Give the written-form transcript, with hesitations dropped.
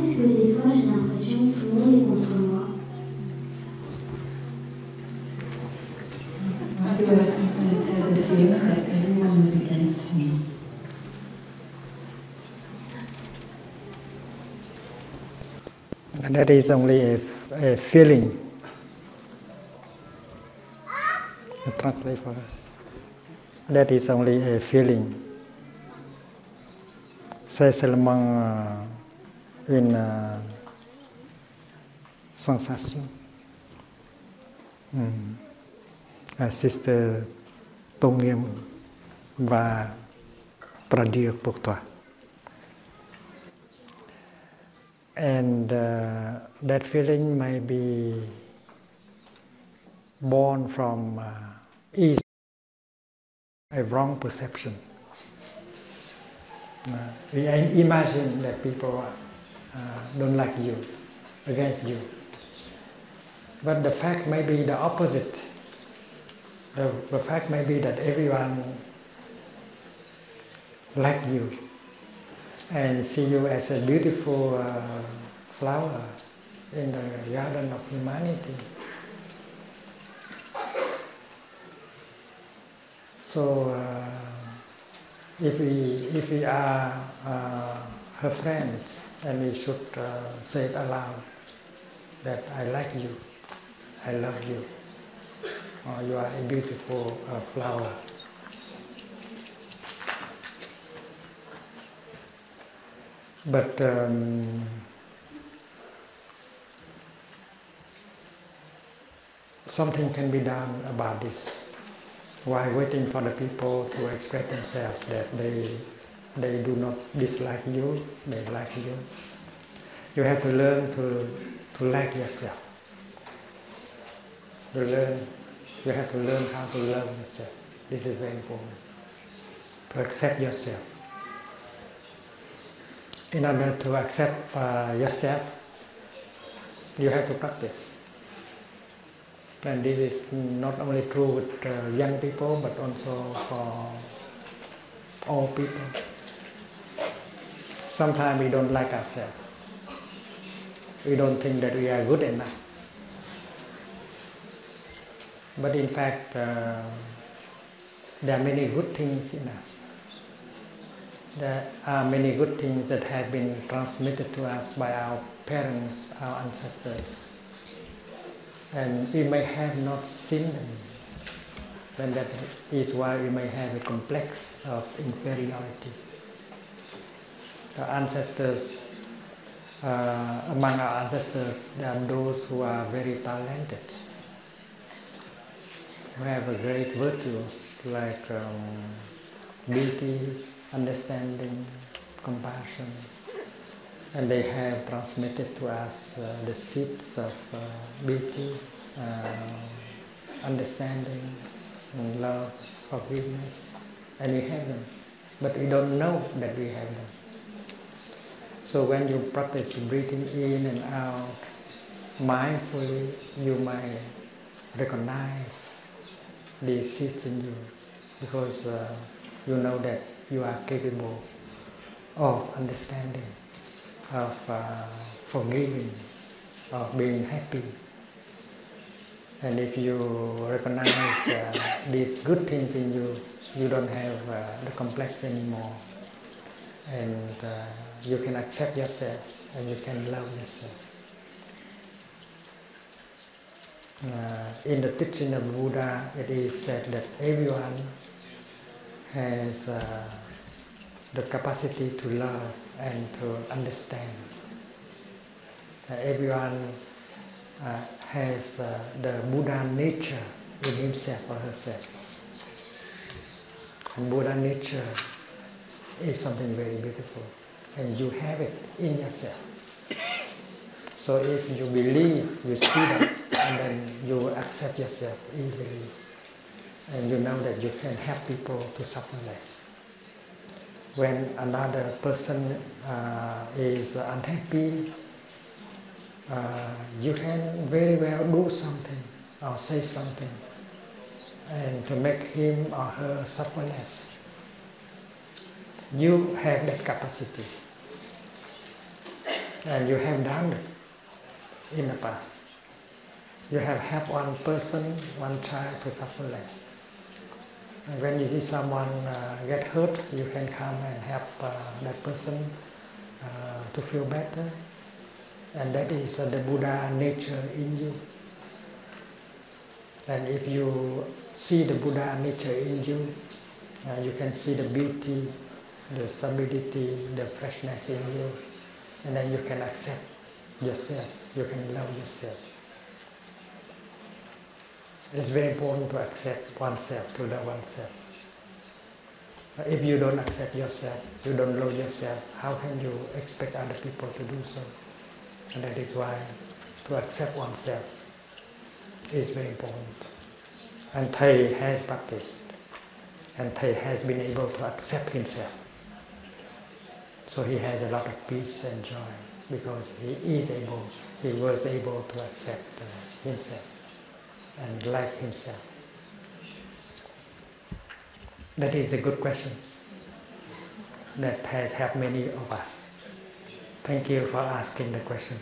est-ce que des fois j'ai l'impression que tout le monde est contre moi? Why do I sometimes have the feeling that everyone is against me? And that is only a feeling. Translate for us. That is only a feeling. C'est seulement une sensation. Sister Tôn Nghiêm va traduire pour toi. And that feeling may be born from a wrong perception. We imagine that people don't like you, against you. But the fact may be the opposite. The fact may be that everyone like you and see you as a beautiful flower in the garden of humanity. So if we are her friends, and we should say it aloud, that I like you, I love you, or you are a beautiful flower. But something can be done about this. While waiting for the people to express themselves that they do not dislike you, they like you, you have to learn to like yourself. You have to learn how to love yourself. This is very important. To accept yourself. In order to accept yourself, you have to practice. And this is not only true with young people, but also for all people. Sometimes we don't like ourselves. We don't think that we are good enough. But in fact, there are many good things in us. There are many good things that have been transmitted to us by our parents, our ancestors. And we may have not seen them. And that is why we may have a complex of inferiority. Our ancestors, among our ancestors, there are those who are very talented, who have a great virtues like beauty, understanding, compassion. And they have transmitted to us the seeds of beauty, understanding, and love, forgiveness, and we have them, but we don't know that we have them. So when you practice breathing in and out mindfully, you might recognize these seeds in you, because you know that you are capable of understanding, of forgiving, of being happy. And if you recognize these good things in you, you don't have the complex anymore. And you can accept yourself and you can love yourself. In the teaching of Buddha, it is said that everyone has the capacity to love and to understand. Everyone has the Buddha nature in himself or herself. And Buddha nature is something very beautiful, and you have it in yourself. So if you believe, you see that, and then you accept yourself easily, and you know that you can help people to suffer less. When another person is unhappy, you can very well do something or say something and to make him or her suffer less. You have that capacity. And you have done it in the past. You have helped one person, one child to suffer less. And when you see someone get hurt, you can come and help that person to feel better. And that is the Buddha nature in you. And if you see the Buddha nature in you, you can see the beauty, the stability, the freshness in you. And then you can accept yourself, you can love yourself. It's very important to accept oneself, to love oneself. If you don't accept yourself, you don't love yourself, how can you expect other people to do so? And that is why to accept oneself is very important. And Thay has practiced, and Thay has been able to accept himself. So he has a lot of peace and joy because he was able to accept himself and like himself. That is a good question that has helped many of us. Thank you for asking the question.